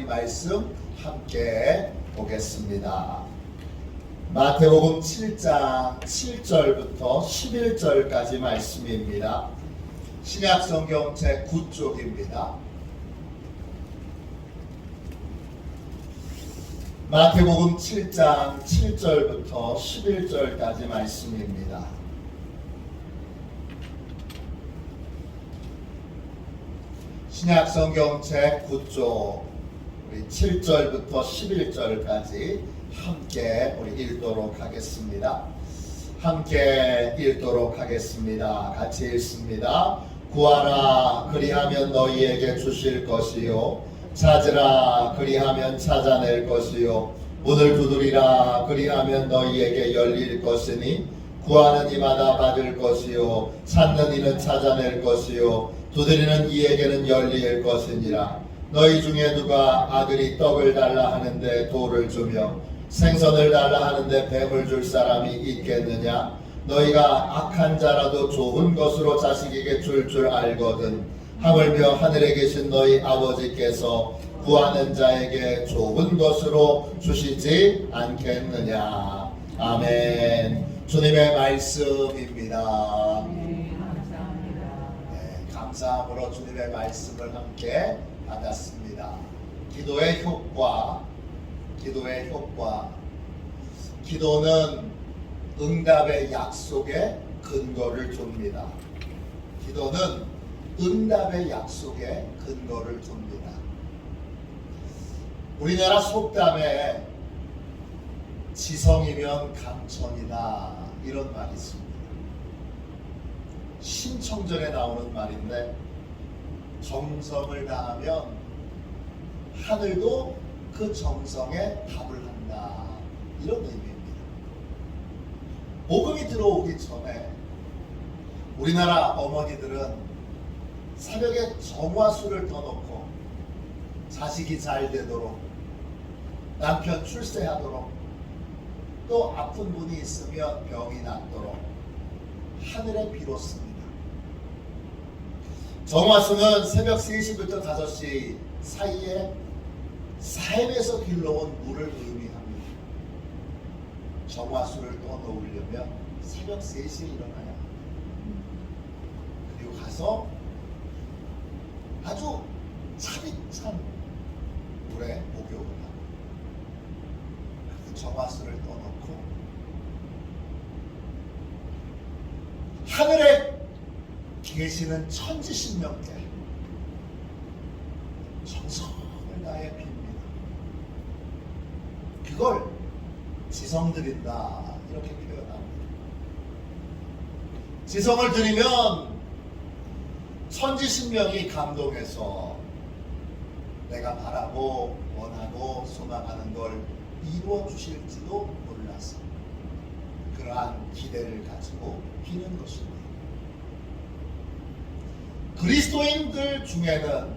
하나님 말씀 함께 보겠습니다. 마태복음 7장 7절부터 11절까지 말씀입니다. 신약성경 제9쪽입니다. 마태복음 7장 7절부터 11절까지 말씀입니다. 신약성경 제9쪽 우리 7절부터 11절까지 함께 우리 읽도록 하겠습니다. 함께 읽도록 하겠습니다. 같이 읽습니다. 구하라 그리하면 너희에게 주실 것이요 찾으라 그리하면 찾아낼 것이요 문을 두드리라 그리하면 너희에게 열릴 것이니 구하는 이마다 받을 것이요 찾는 이는 찾아낼 것이요 두드리는 이에게는 열릴 것이니라. 너희 중에 누가 아들이 떡을 달라 하는데 돌을 주며 생선을 달라 하는데 뱀을 줄 사람이 있겠느냐? 너희가 악한 자라도 좋은 것으로 자식에게 줄 알거든 하물며 하늘에 계신 너희 아버지께서 구하는 자에게 좋은 것으로 주시지 않겠느냐. 아멘. 주님의 말씀입니다. 감사함으로 주님의 말씀을 함께 받았습니다. 기도의 효과. 기도는 응답의 약속에 근거를 줍니다. 기도는 응답의 약속에 근거를 줍니다. 우리나라 속담에 지성이면 감천이다 이런 말이 있습니다. 신청전에 나오는 말인데 정성을 다하면 하늘도 그 정성에 답을 한다 이런 의미입니다. 복음이 들어오기 전에 우리나라 어머니들은 새벽에 정화수를 떠놓고 자식이 잘 되도록 남편 출세하도록 또 아픈 분이 있으면 병이 낫도록 하늘에 빌었습니다. 정화수는 새벽 3시부터 5시 사이에 삶에서 길러온 물을 의미합니다. 정화수를 떠놓으려면 새벽 3시에 일어나야 합니다. 그리고 가서 아주 차디찬 물에 목욕을 하고 그 정화수를 떠놓고 하늘에 계시는 천지신명께 정성을 다해 빕니다. 그걸 지성 드린다 이렇게 표현합니다. 지성을 드리면 천지신명이 감동해서 내가 바라고 원하고 소망하는 걸 이루어 주실지도 몰라서 그러한 기대를 가지고 비는 것입니다. 그리스도인들 중에는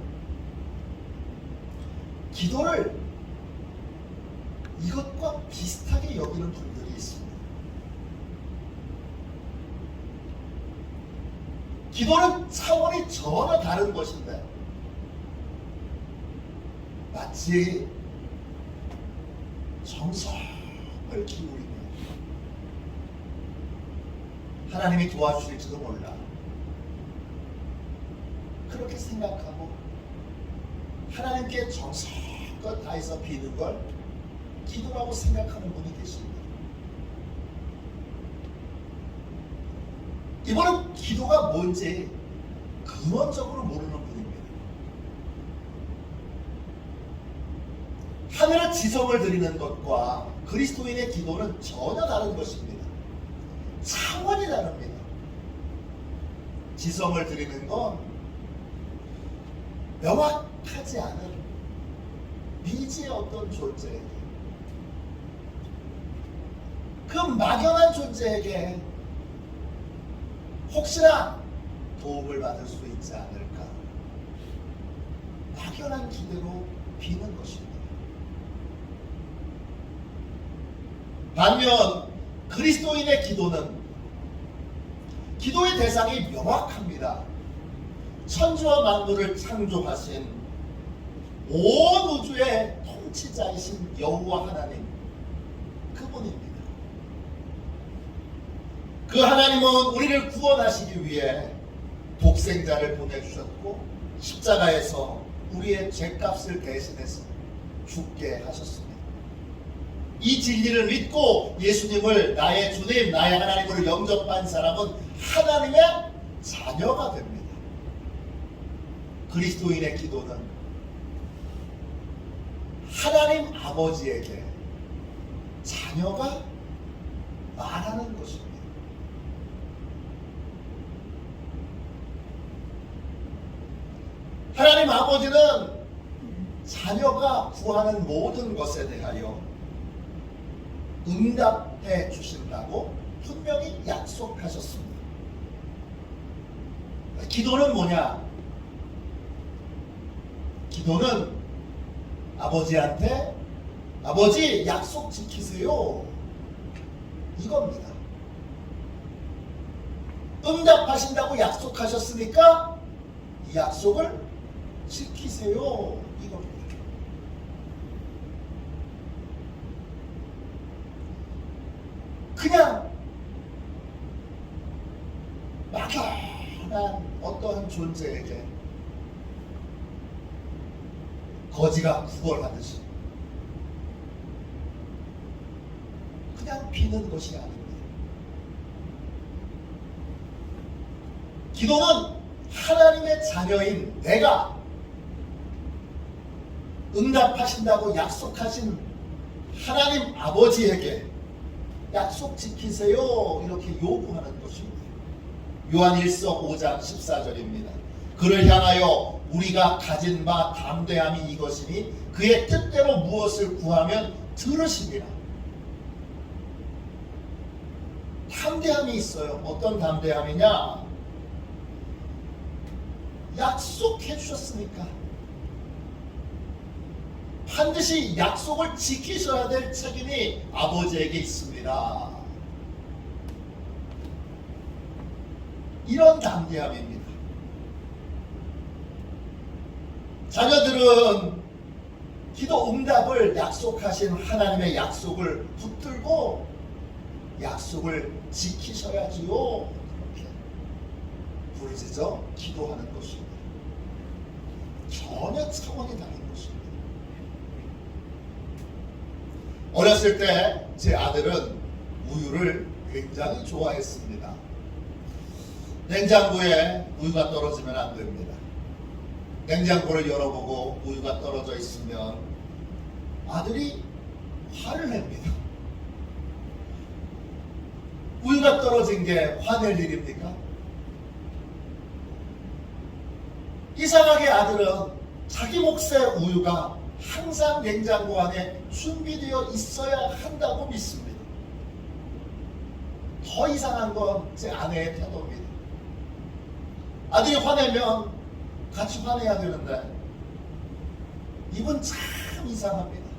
기도를 이것과 비슷하게 여기는 분들이 있습니다. 기도는 차원이 전혀 다른 것인데 마치 정성을 기울이면 하나님이 도와주실지도 몰라 그렇게 생각하고 하나님께 정성껏 다해서 비는 걸 기도라고 생각하는 분이 계십니다. 이분은 기도가 뭔지 근원적으로 모르는 분입니다. 하늘의 지성을 드리는 것과 그리스도인의 기도는 전혀 다른 것입니다. 차원이 다릅니다. 지성을 드리는 건 명확하지 않은 미지의 어떤 존재에게 그 막연한 존재에게 혹시나 도움을 받을 수 있지 않을까 막연한 기대로 비는 것입니다. 반면 그리스도인의 기도는 기도의 대상이 명확합니다. 천지와 만물을 창조하신 온 우주의 통치자이신 여호와 하나님, 그분입니다. 그 하나님은 우리를 구원하시기 위해 독생자를 보내주셨고 십자가에서 우리의 죄값을 대신해서 죽게 하셨습니다. 이 진리를 믿고 예수님을 나의 주님, 나의 하나님으로 영접한 사람은 하나님의 자녀가 됩니다. 그리스도인의 기도는 하나님 아버지에게 자녀가 말하는 것입니다. 하나님 아버지는 자녀가 구하는 모든 것에 대하여 응답해 주신다고 분명히 약속하셨습니다. 기도는 뭐냐? 기도는 아버지한테 아버지 약속 지키세요, 이겁니다. 응답하신다고 약속하셨으니까 이 약속을 지키세요, 이겁니다. 그냥 막연한 어떠한 존재에게 거지가 구걸하듯이 그냥 비는 것이 아닙니다. 기도는 하나님의 자녀인 내가 응답하신다고 약속하신 하나님 아버지에게 약속 지키세요, 이렇게 요구하는 것입니다. 요한 1서 5장 14절입니다. 그를 향하여 우리가 가진 바 담대함이 이것이니 그의 뜻대로 무엇을 구하면 들으시리라. 담대함이 있어요. 어떤 담대함이냐? 약속해 주셨으니까 반드시 약속을 지키셔야 될 책임이 아버지에게 있습니다. 이런 담대함입니다. 자녀들은 기도 응답을 약속하신 하나님의 약속을 붙들고 약속을 지키셔야지요, 이렇게 부르짖어 기도하는 것입니다. 전혀 차원이 다른 것입니다. 어렸을 때 제 아들은 우유를 굉장히 좋아했습니다. 냉장고에 우유가 떨어지면 안 됩니다. 냉장고를 열어보고 우유가 떨어져 있으면 아들이 화를 냅니다. 우유가 떨어진 게 화낼 일입니까? 이상하게 아들은 자기 몫의 우유가 항상 냉장고 안에 준비되어 있어야 한다고 믿습니다. 더 이상한 건 제 아내의 태도입니다. 아들이 화내면 같이 화내야 되는데 이분 참 이상합니다.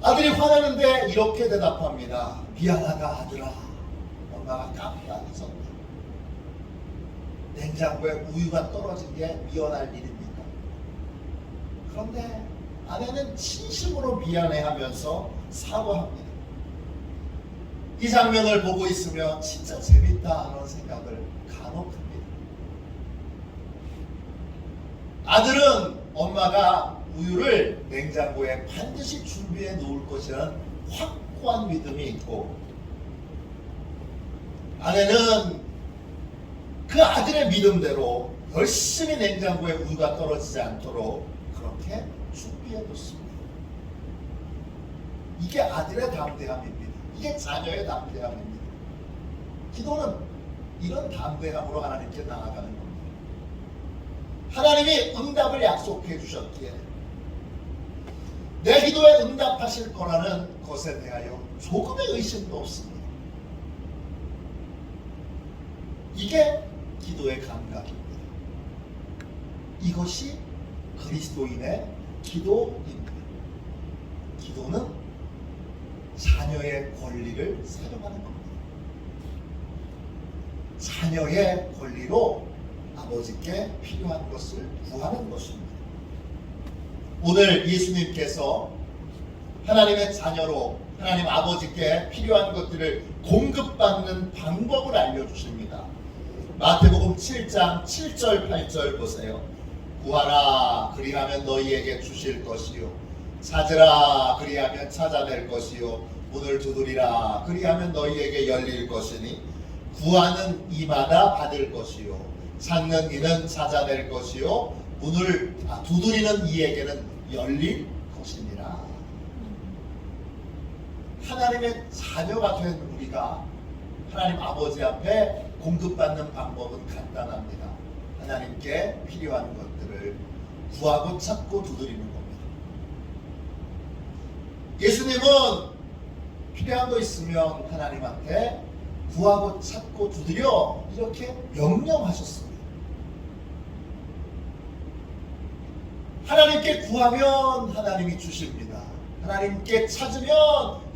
아들이 화내는데 이렇게 대답합니다. 미안하다 아들아, 엄마가 깜빡 잊었다. 냉장고에 우유가 떨어진 게 미안할 일입니까? 그런데 아내는 진심으로 미안해하면서 사과합니다. 이 장면을 보고 있으면 진짜 재밌다 하는 생각을 간혹 합니다. 아들은 엄마가 우유를 냉장고에 반드시 준비해 놓을 것이라는 확고한 믿음이 있고, 아내는 그 아들의 믿음대로 열심히 냉장고에 우유가 떨어지지 않도록 그렇게 준비해 놓습니다. 이게 아들의 담대함입니다. 이게 자녀의 담대함입니다. 기도는 이런 담대함으로 하나님께 나아가는 겁니다. 하나님이 응답을 약속해 주셨기에 내 기도에 응답하실 거라는 것에 대하여 조금의 의심도 없습니다. 이게 기도의 감각입니다. 이것이 그리스도인의 기도입니다. 기도는 자녀의 권리를 사용하는 겁니다. 자녀의 권리로 아버지께 필요한 것을 구하는 것입니다. 오늘 예수님께서 하나님의 자녀로 하나님 아버지께 필요한 것들을 공급받는 방법을 알려주십니다. 마태복음 7장 7절 8절 보세요. 구하라 그리하면 너희에게 주실 것이요 찾으라 그리하면 찾아낼 것이요 문을 두드리라 그리하면 너희에게 열릴 것이니 구하는 이마다 받을 것이요 찾는 이는 찾아낼 것이요 문을 두드리는 이에게는 열릴 것이니라. 하나님의 자녀가 된 우리가 하나님 아버지 앞에 공급받는 방법은 간단합니다. 하나님께 필요한 것들을 구하고 찾고 두드리는 겁니다. 예수님은 필요한 거 있으면 하나님한테 구하고 찾고 두드려 이렇게 명령하셨습니다. 하나님께 구하면 하나님이 주십니다. 하나님께 찾으면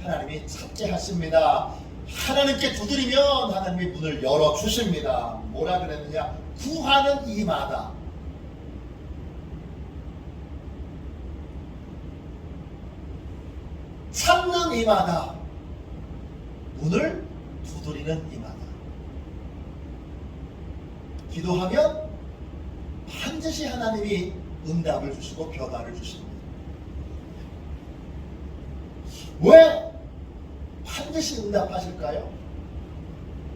하나님이 찾게 하십니다. 하나님께 두드리면 하나님이 문을 열어주십니다. 뭐라 그랬느냐? 구하는 이마다 찾는 이마다 문을 두드리는 이마다 기도하면 반드시 하나님이 응답을 주시고 변화를 주십니다. 왜 반드시 응답하실까요?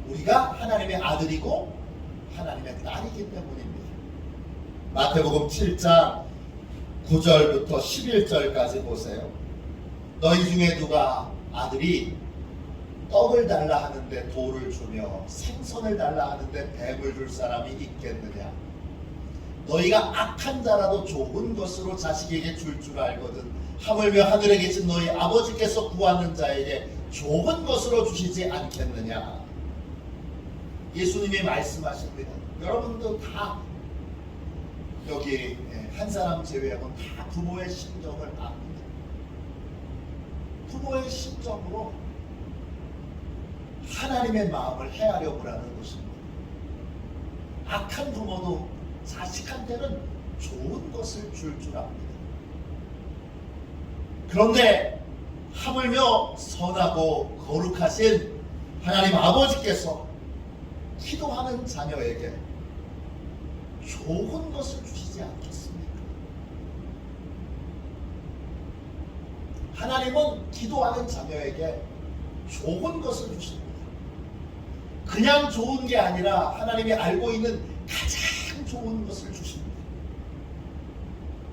우리가 하나님의 아들이고 하나님의 딸이기 때문입니다. 마태복음 7장 9절부터 11절까지 보세요. 너희 중에 누가 아들이 떡을 달라 하는데 돌을 주며 생선을 달라 하는데 뱀을 줄 사람이 있겠느냐? 너희가 악한 자라도 좋은 것으로 자식에게 줄 줄 알거든 하물며 하늘에 계신 너희 아버지께서 구하는 자에게 좋은 것으로 주시지 않겠느냐? 예수님이 말씀하십니다. 여러분도 다 여기 한 사람 제외하고는 다 부모의 심정을 압니다. 부모의 심정으로 하나님의 마음을 헤아려 보라는 것입니다. 악한 부모도 자식한테는 좋은 것을 줄 압니다. 그런데 하물며 선하고 거룩하신 하나님 아버지께서 기도하는 자녀에게 좋은 것을 주시지 않겠습니까? 하나님은 기도하는 자녀에게 좋은 것을 주십니다. 그냥 좋은 게 아니라 하나님이 알고 있는 가장 좋은 것을 주십니다.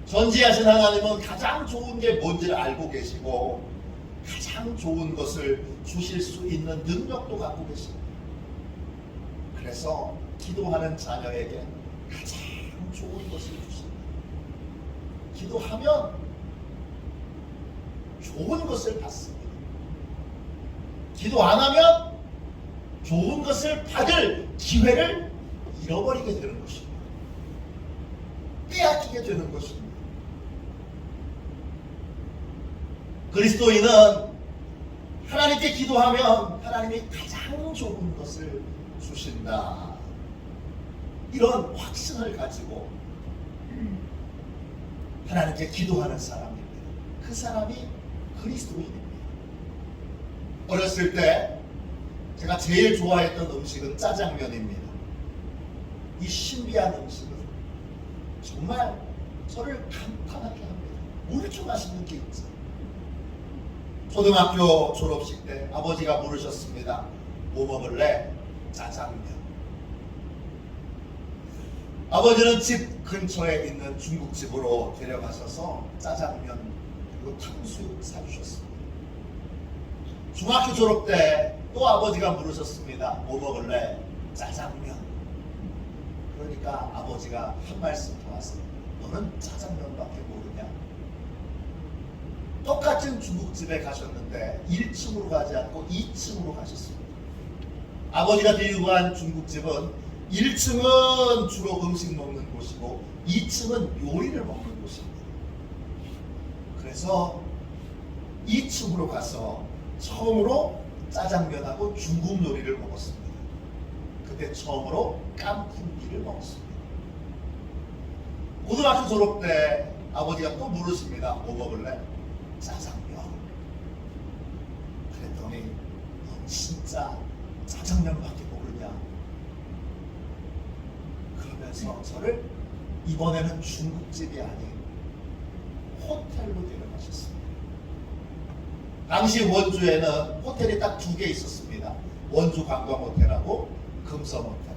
전지하신 하나님은 가장 좋은 게 뭔지를 알고 계시고 가장 좋은 것을 주실 수 있는 능력도 갖고 계십니다. 그래서 기도하는 자녀에게 가장 좋은 것을 주십니다. 기도하면 좋은 것을 받습니다. 기도 안 하면 좋은 것을 받을 기회를 잃어버리게 되는 것입니다. 빼앗기게 되는 것입니다. 그리스도인은 하나님께 기도하면 하나님이 가장 좋은 것을 주신다. 이런 확신을 가지고 하나님께 기도하는 사람입니다. 그 사람이 그리스도인입니다. 어렸을 때 제가 제일 좋아했던 음식은 짜장면입니다. 이 신비한 음식은 정말 저를 감탄하게 합니다. 뭐 이렇게 맛있는 게 있지? 초등학교 졸업식 때 아버지가 물으셨습니다. 뭐 먹을래? 짜장면. 아버지는 집 근처에 있는 중국집으로 데려가셔서 짜장면 그리고 탕수육 사주셨습니다. 중학교 졸업 때 또 아버지가 물으셨습니다. 뭐 먹을래? 짜장면. 그러니까 아버지가 한 말씀 더 하세요. 너는 짜장면밖에 모르냐? 똑같은 중국집에 가셨는데 1층으로 가지 않고 2층으로 가셨습니다. 아버지가 데리고 간 중국집은 1층은 주로 음식 먹는 곳이고 2층은 요리를 먹는 곳입니다. 그래서 2층으로 가서 처음으로 짜장면하고 중국 요리를 먹었습니다. 그때 처음으로 깐풍기를 먹었습니다. 고등학교 졸업 때 아버지가 또 물으십니다. 뭐 먹을래? 짜장면. 그랬더니 너 진짜 짜장면밖에 모르냐? 그러면서 저를 이번에는 중국집이 아닌 호텔로 데려가셨습니다. 당시 원주에는 호텔이 딱 2개 있었습니다. 원주 관광호텔하고 금성호텔.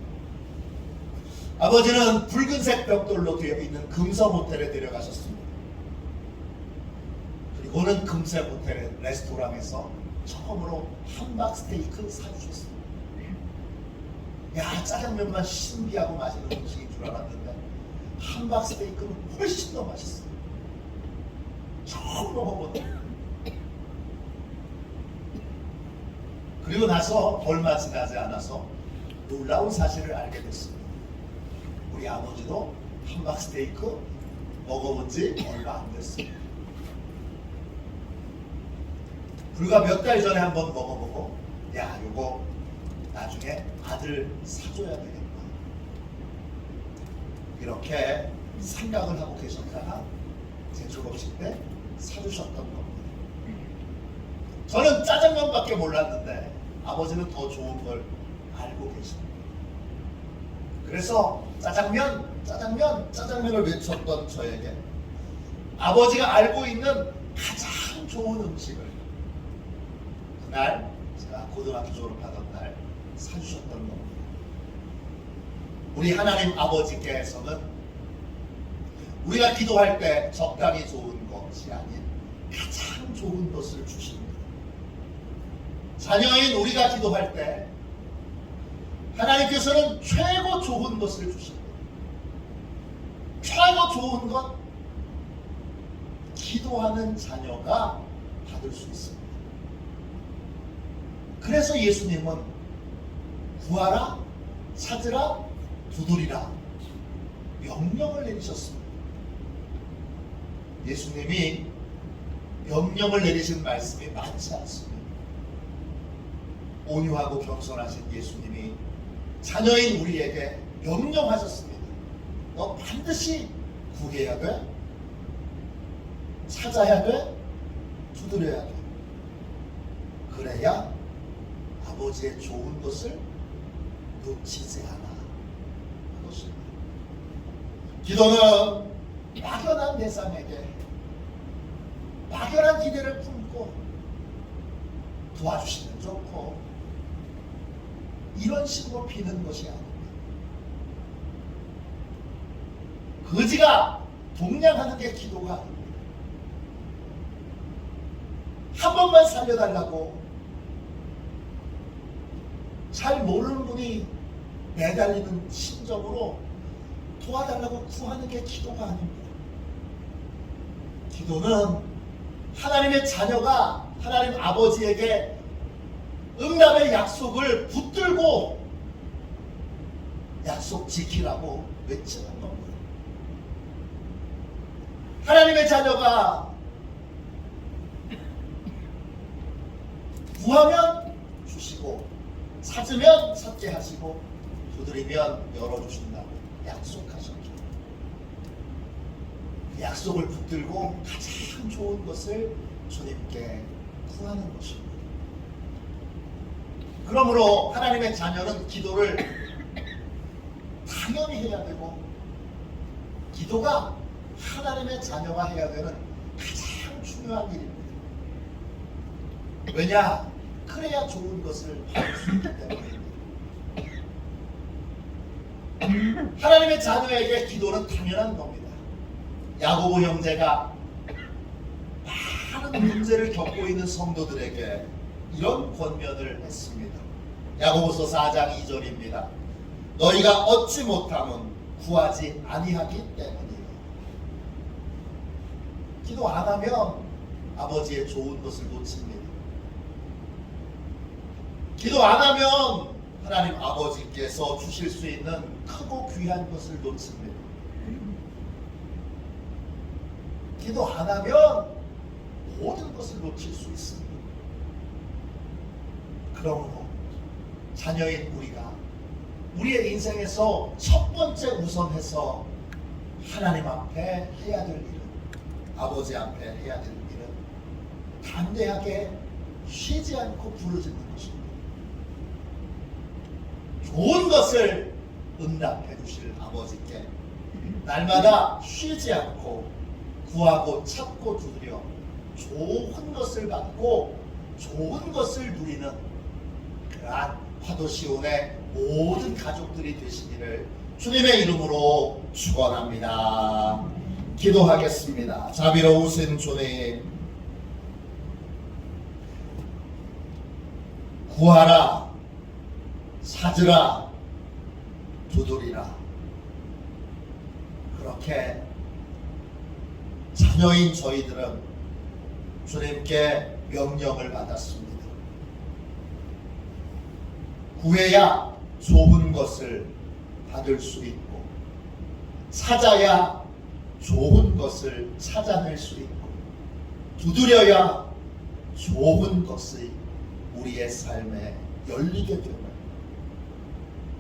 아버지는 붉은색 벽돌로 되어 있는 금성호텔에 데려가셨습니다. 그리고는 금색호텔의 레스토랑에서 처음으로 함박스테이크 사주셨습니다. 야, 짜장면만 신비하고 맛있는 음식인 줄 알았는데 함박스테이크는 훨씬 더 맛있어요. 처음 먹어보는. 그리고 나서 얼마 지나지 않아서 놀라운 사실을 알게 됐습니다. 우리 아버지도 함박스테이크 먹어본 지 얼마 안 됐습니다. 불과 몇 달 전에 한번 먹어보고 야, 요거 나중에 아들 사줘야 되겠다, 이렇게 생각을 하고 계셨다가 제 졸업식 때 사주셨던 겁니다. 저는 짜장면밖에 몰랐는데 아버지는 더 좋은 걸 알고 계십니다. 그래서 짜장면을 외쳤던 저에게 아버지가 알고 있는 가장 좋은 음식을 그날 제가 고등학교 졸업하던 날 사주셨던 겁니다. 우리 하나님 아버지께서는 우리가 기도할 때 적당히 좋은 것이 아닌 가장 좋은 것을 주십니다. 자녀인 우리가 기도할 때 하나님께서는 최고 좋은 것을 주십니다. 최고 좋은 것, 기도하는 자녀가 받을 수 있습니다. 그래서 예수님은 구하라, 찾으라, 두드리라 명령을 내리셨습니다. 예수님이 명령을 내리신 말씀이 많지 않습니다. 온유하고 겸손하신 예수님이 자녀인 우리에게 명령하셨습니다. 너 반드시 구해야 돼, 찾아야 돼, 두드려야 돼. 그래야 아버지의 좋은 것을 놓치지 않아. 그것입니다. 기도는 막연한 대상에게 막연한 기대를 품고 도와주시면 좋고 이런 식으로 비는 것이 아닙니다. 거지가 동냥하는 게 기도가 아닙니다. 한 번만 살려달라고 잘 모르는 분이 매달리는 심정으로 도와달라고 구하는 게 기도가 아닙니다. 기도는 하나님의 자녀가 하나님 아버지에게 응답의 약속을 붙들고 약속 지키라고 외치는 겁니다. 하나님의 자녀가 구하면 주시고 찾으면 찾게 하시고 두드리면 열어주신다고 약속하셨죠. 그 약속을 붙들고 가장 좋은 것을 주님께 구하는 것입니다. 그러므로 하나님의 자녀는 기도를 당연히 해야 되고 기도가 하나님의 자녀가 해야 되는 가장 중요한 일입니다. 왜냐? 그래야 좋은 것을 받을 수 있기 때문입니다. 하나님의 자녀에게 기도는 당연한 겁니다. 야고보 형제가 많은 문제를 겪고 있는 성도들에게 이런 권면을 했습니다. 야고보서 4장 2절입니다. 너희가 얻지 못함은 구하지 아니하기 때문이라. 기도 안 하면 아버지의 좋은 것을 놓칩니다. 기도 안 하면 하나님 아버지께서 주실 수 있는 크고 귀한 것을 놓칩니다. 기도 안 하면 모든 것을 놓칠 수 있습니다. 그러므로 자녀인 우리가 우리의 인생에서 첫 번째 우선해서 하나님 앞에 해야 될 일은, 아버지 앞에 해야 될 일은 담대하게 쉬지 않고 부르짖는 것입니다. 좋은 것을 응답해 주실 아버지께 날마다 쉬지 않고 구하고 찾고 두드려 좋은 것을 받고 좋은 것을 누리는 그러한 화도시온의 모든 가족들이 되시기를 주님의 이름으로 축원합니다. 기도하겠습니다. 자비로우신 주님, 구하라, 찾으라, 두드리라. 그렇게 자녀인 저희들은 주님께 명령을 받았습니다. 구해야 좋은 것을 받을 수 있고, 찾아야 좋은 것을 찾아낼 수 있고, 두드려야 좋은 것이 우리의 삶에 열리게 됨을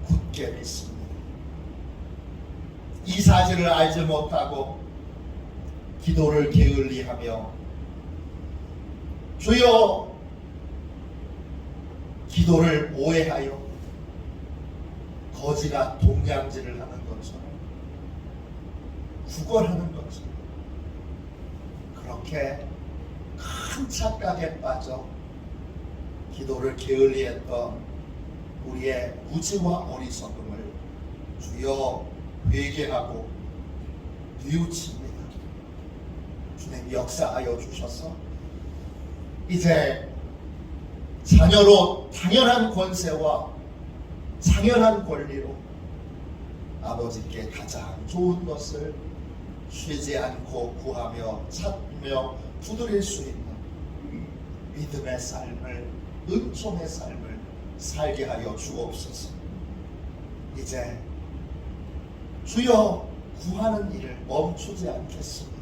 굳게 믿습니다. 이 사실을 알지 못하고 기도를 게을리하며 주여 기도를 오해하여 거지가 동냥질을 하는 것처럼 구걸하는 것처럼 그렇게 큰 착각에 빠져 기도를 게을리했던 우리의 무지와 어리석음을 주여 회개하고 뉘우칩니다. 주님 역사하여 주셔서 이제 자녀로 당연한 권세와 당연한 권리로 아버지께 가장 좋은 것을 쉬지 않고 구하며 찾으며 두드릴 수 있는 믿음의 삶을, 은총의 삶을 살게 하여 주옵소서. 이제 주여 구하는 일을 멈추지 않겠습니다.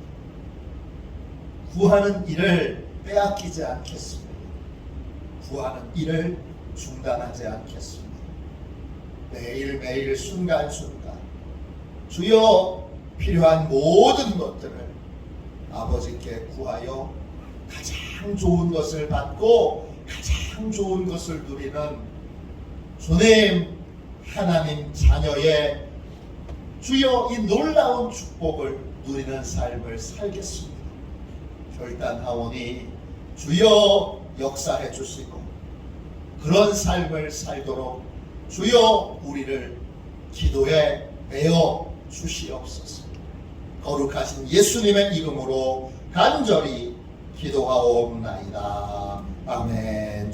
구하는 일을 빼앗기지 않겠습니다. 구하는 일을 중단하지 않겠습니다. 매일매일 순간순간 주여 필요한 모든 것들을 아버지께 구하여 가장 좋은 것을 받고 가장 좋은 것을 누리는 주님 하나님 자녀의 주여 이 놀라운 축복을 누리는 삶을 살겠습니다. 결단하오니 주여 역사해 주시고 그런 삶을 살도록 주여 우리를 기도에 메어 주시옵소서. 거룩하신 예수님의 이름으로 간절히 기도하옵나이다. 아멘.